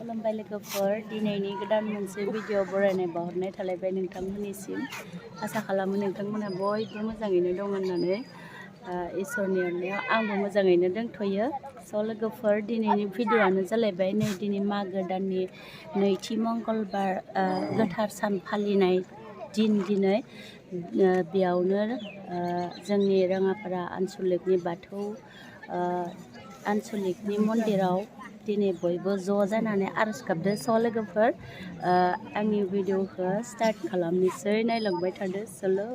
खुलुमबाय लोगोफोर दिनैनि गोदान मोनसे भिडिअ बरायनाय बावहरनाय थालायबाय नोंथांमोननिसिम आसा खालामो नोंथांमोना बयबो मोजाङैनो दं होननानै इसोरनि अननायाव आंबो मोजाङैनो दंथ'यो स' लोगोफोर दिनैनि भिडिअआनो जालायबाय नै दिनै मागो दाननि नैथि मंगलबार गोथार सान फालिनाय दिन दिनै बेयावनो जोंनि राङापारा आनसलिकनि बाथौ आनसलिकनि मन्दिराव दिनै बयबो ज' जानानै आर'ज गाबदों स' लोगोफोर आंनि भिडिअखौ स्टार्ट खालामनोसै नायलांबाय थादो सोलो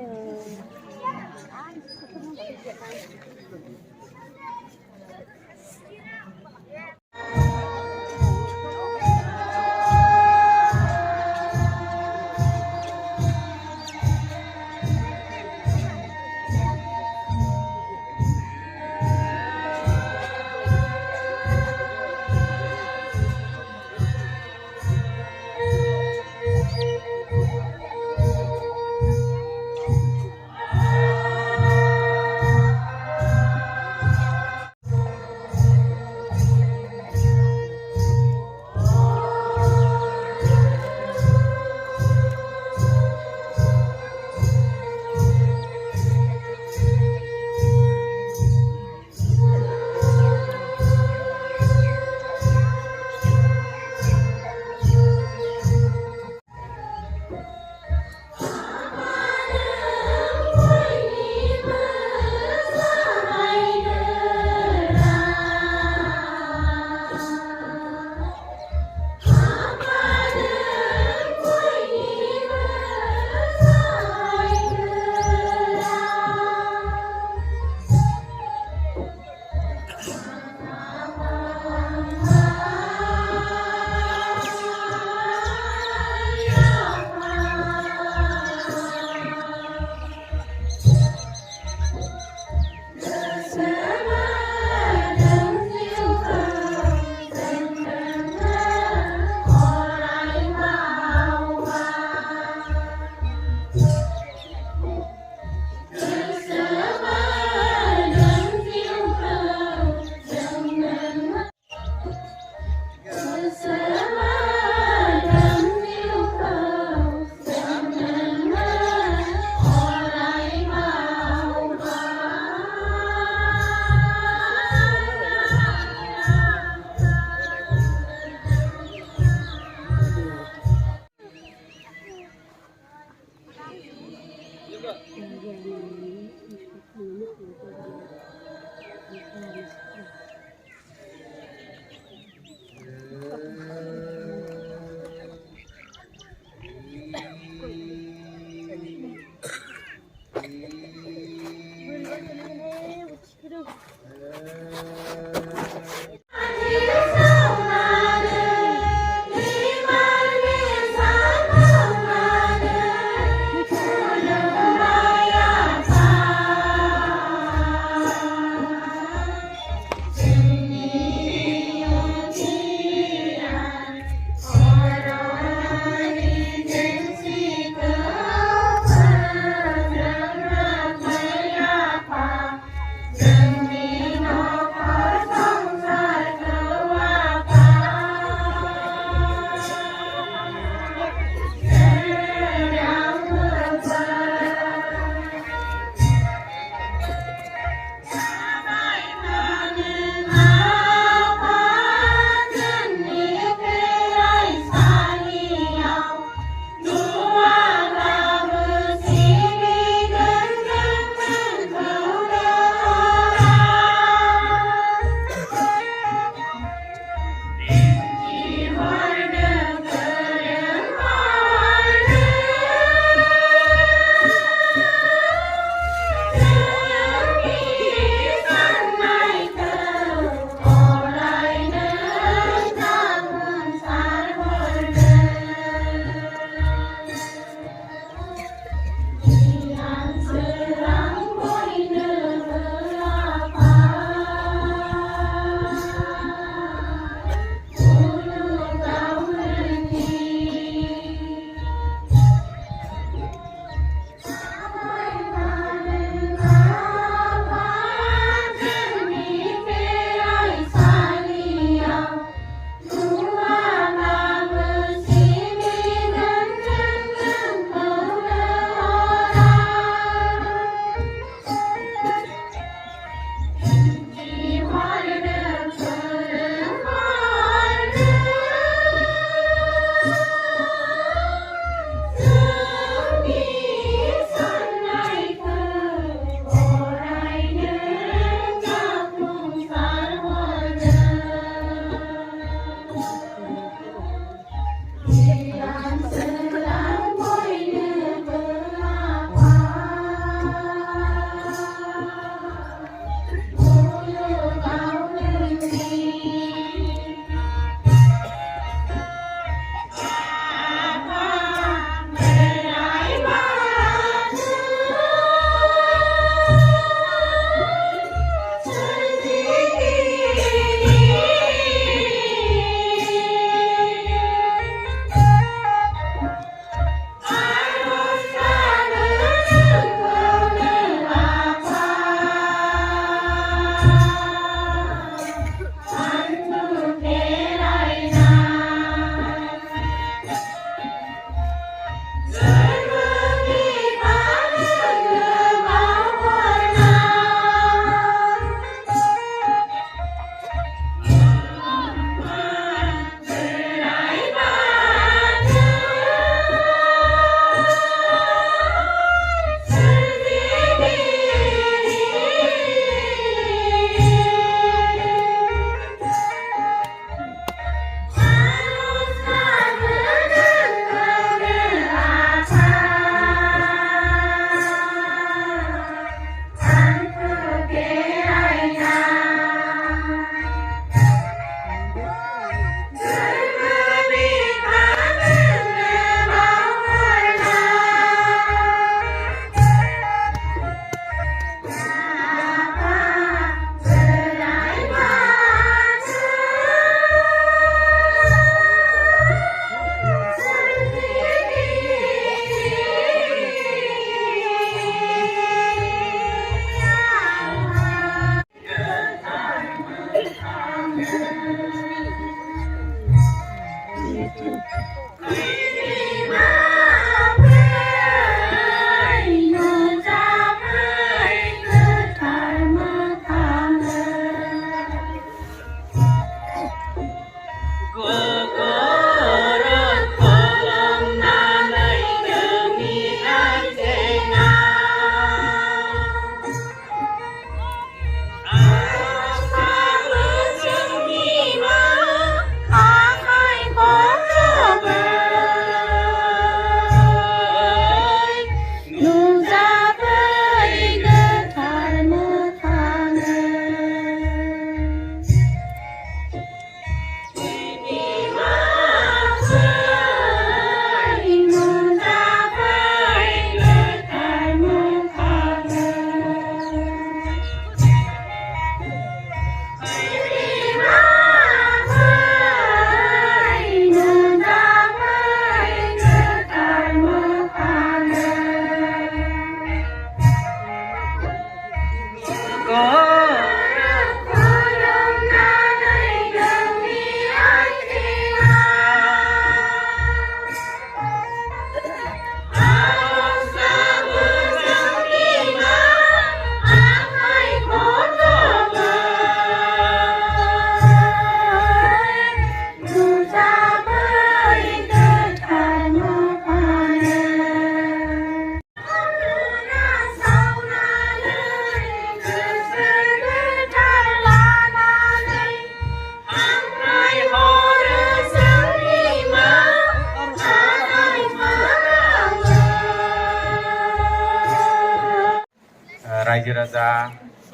रायजो राजा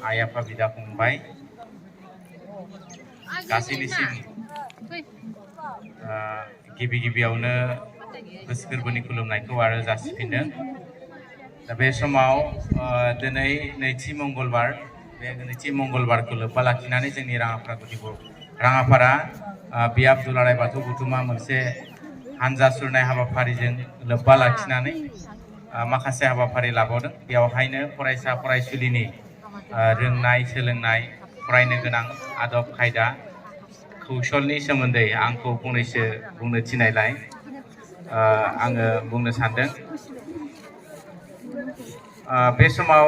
आइ आफा बिदा फंबाय गासैनिसिम गिबि गिबियावनो गोसो गोरबोनि खुलुमनायखौ आरो जासिफिनदों। दा बे समाव दिनै नैथि मंगलबार, बे नैथि मंगलबारखौ लोब्बा लाखिनानै जोंनि राङापारा बियाब दुलाराय बाथौ गौथुमा मोनसे हानजा सुरनाय हाबाफारिजों लोब्बा लाखिनानै माखासे हाबाफारि लाबावदों। बेवहायनो फरायसा फरायसुलिनि रोंनाय सोलोंनाय फरायनो गोनां आदब खायदा कौशलनि सोमोन्दै आंखौ फंनैसो बुंनो थिननायलाय आङो बुंनो सानदों। बे समाव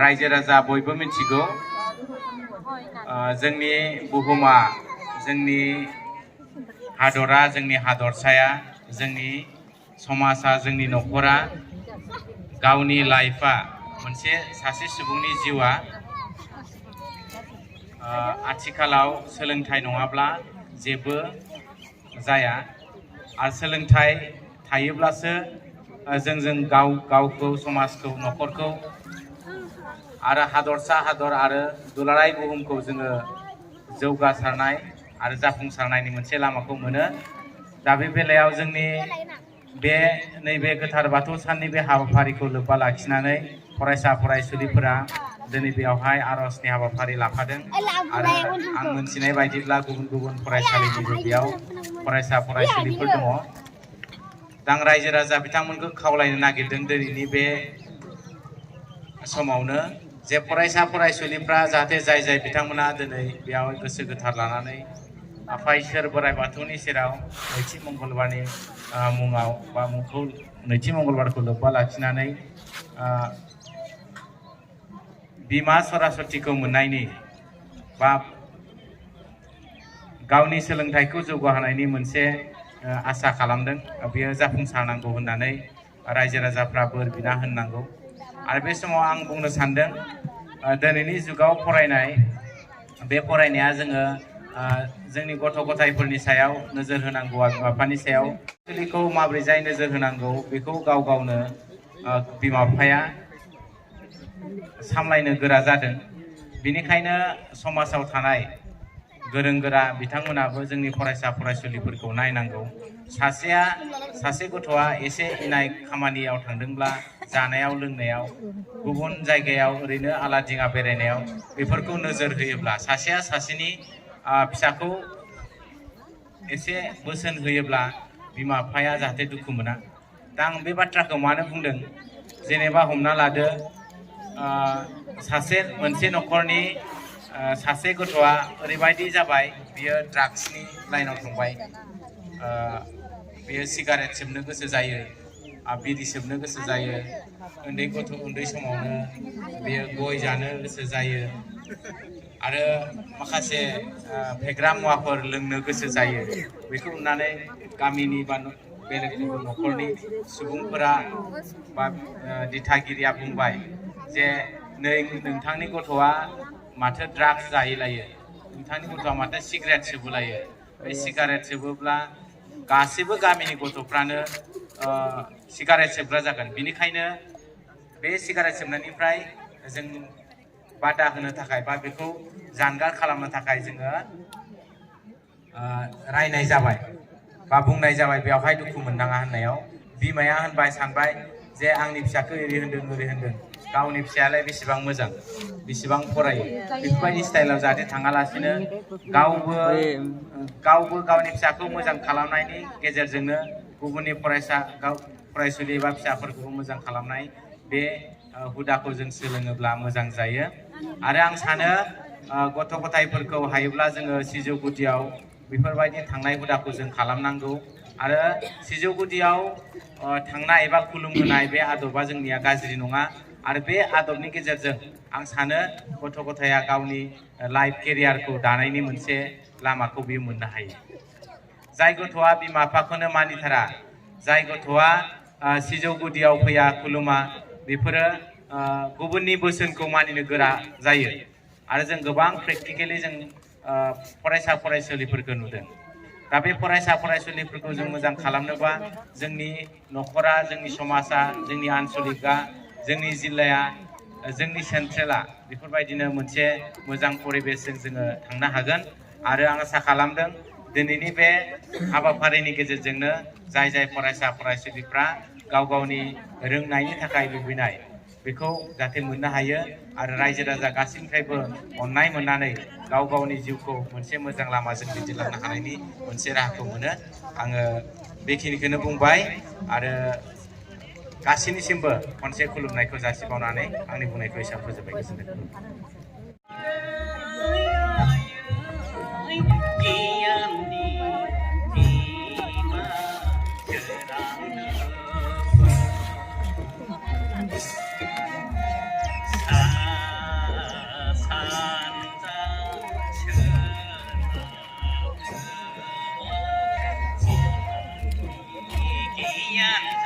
रायजो राजा बयबो मिथिगौ जोंनि बुहुमा, जोंनि हादरा, जोंनि हादरसाया, जोंनि समाजा, जोंनि न'खरा, गावनि लाइफआ, मोनसे सासे सुबुंनि जिउआ आथिखालाव सोलोंथाइ नङाब्ला जेबो जाया। आरो सोलोंथाइ थायोब्लासो जों गावखौ, समाजखौ, न'खरखौ आरो हादरसा हादर आरो दुलाराय बुहुमखौ जोङो जौगासारनाय आरो जाफुंसारनायनि मोनसे लामाखौ मोनो। दा बे बेलायाव जोंनि नैबे गोथार बाथौ साननि बे हाबाफारिखौ लोब्बा लाखिनानै फरायसा फरायसुलिफोरा दिनै बेवहाय आर'जनि हाबाफारि लाफादों आरो आं मोनथिनाय बायदिब्ला गुबुन गुबुन फरायसालिनिबो बेयाव फरायसा फरायसुलिफोर दङ। दा आं रायजो राजा बिथांमोनखौ खावलायनो नागिरदों दिनैनि बे समावनो जे फरायसा फरायसुलिफ्रा जाहाथे जाय बिथांमोना दिनै बेयाव गोसो गोथार लानानै आफा इसोर बोराइ बाथौनि सेराव नैथि मंगलबारनि मुङाव बा मुंखौ नैथि मंगलबारखौ लोब्बा लाखिनानै बिमा सरासतिखौ मोननायनि बा गावनि सोलोंथाइखौ जौगाहोनायनि मोनसे आसा खालामदों। बेयो जाफुंसारनांगौ होननानै रायजो राजाफ्रा बोर बिना होननांगौ। आरो बे समाव आं बुंनो सानदों दिनैनि जुगाव फरायनाय, बे फरायनाया जोङो जोंनि गथ' गथायफोरनि सायाव नोजोर होनांगौ, बिमा बिफानि सायाव फरायसालिखौ माबोरैजाय नोजोर होनांगौ बेखौ गाव गावनो बिमा बिफाया सामलायनो गोरा जादों। बेनिखायनो समाजाव थानाय गोरों गोरा बिथांमोनाबो जोंनि फरायसा फरायसुलिफोरखौ नायनांगौ। सासे गथ'आ एसे इनाय खामानियाव थांदोंब्ला जानायाव लोंनायाव गुबुन जायगायाव ओरैनो आलादिङा बेरायनायाव बेफोरखौ नोजोर होयोब्ला, सासेया सासेनि फिसाखौ एसे बोसोन होयोब्ला बिमा बिफाया जाहाथे दुखु मोना। दा आं बे बाथ्राखौ मानो बुंदों, जेनेबा हमना लादो मोनसे न'खरनि सासे गथ'आ ओरैबायदि जाबाय, बियो ड्राग्सनि लाइनाव थांबाय, बेयो सिगारेट सोबनो गोसो जायो, बिरि सोबनो गोसो जायो, उन्दै समावनो बेयो गय जानो गोसो जायो आरो माखासे फेग्रा मुवाफोर लोंनो गोसो जायो। बेखौ नुनानै गामिनि बा बेलेग गुबुन न'खरनि सुबुंफोरा बा दिथागिरिया बुंबाय जे नोंथांनि गथ'आ माथो ड्राग्स जाहैलायो, नोंथांनि गथ'आ माथो सिगारेट सोबोलायो, बे सिगारेट सोबोब्ला गासैबो गामिनि गथ'फ्रानो सिगारेट सोबग्रा जागोन। बेनिखायनो बे सिगारेट सोबनायनिफ्राय जों बादा होनो थाखाय बा बेखौ जानगार खालामनो थाखाय जोङो रायनाय जाबाय बा बुंनाय जाबाय। बेवहाय दुखु मोननाङा होननायाव बिमाया होनबाय, सानबाय जे आंनि फिसाखौ ओरै होनदों, गावनि फिसायालाय बेसेबां मोजां, बेसेबां फरायो, बेफोरबायदि स्टाइलाव जाहाथे थाङालासिनो गावबो गावनि फिसाखौ मोजां खालामनायनि गेजेरजोंनो गुबुननि फरायसुलि एबा फिसाफोरखौबो मोजां खालामनाय बे हुदाखौ जों सोलोङोब्ला मोजां जायो। आरो आं सानो गथ' गथायफोरखौ हायोब्ला जोङो सिजौ गुदियाव बेफोरबायदि थांनाय हुदाखौ जों खालामनांगौ। आरो सिजौ गुदियाव थांनाय एबा खुलुमहोनाय बे आदबा जोंनिया गाज्रि नङा। आरो बे आदबनि गेजेरजों आं सानो गथ' गथाया गावनि लाइफ केरियारखौ दानायनि मोनसे लामाखौ बियो मोननो हायो। जाय गथ'आ बिमा बिफाखौनो मानिथारा, जाय गथ'आ सिजौ गुदियाव फैया, खुलुमा, बेफोरो गुबुननि बोसोनखौ मानिनो गोरा जायो। आरो जों गोबां प्रेक्टिकेलि जों फरायसा फरायसुलिफोरखौ नुदों। दा बे फरायसा फरायसुलिफोरखौ जों मोजां खालामनोबा जोंनि न'खरा, जोंनि समाजा, जोंनि आनसलिकआ, जोंनि जिल्लाया, जोंनि सेन्ट्रेला बेफोरबायदिनो मोनसे मोजां परिबेसजों जोङो थांनो हागोन। आरो आं आसा खालामदों दिनैनि बे हाबाफारिनि गेजेरजोंनो जाय फरायसा फरायसुलिफ्रा गाव गावनि रोंनायनि थाखाय लुबैनाय बेखौ जाहाथे मोननो हायो आरो रायजो राजा गासैनिफ्रायबो अननाय मोननानै गाव गावनि जिउखौ मोनसे मोजां लामाजों दैदेनलांनो हानायनि मोनसे राहाखौ मोनो। आङो बेखिनिखौनो बुंबाय आरो गासैनिसिमबो खनसे खुलुमनायखौ जासिबावनानै आंनि बुंनायखौ एसेयावनो फोजोबबाय। Yeah.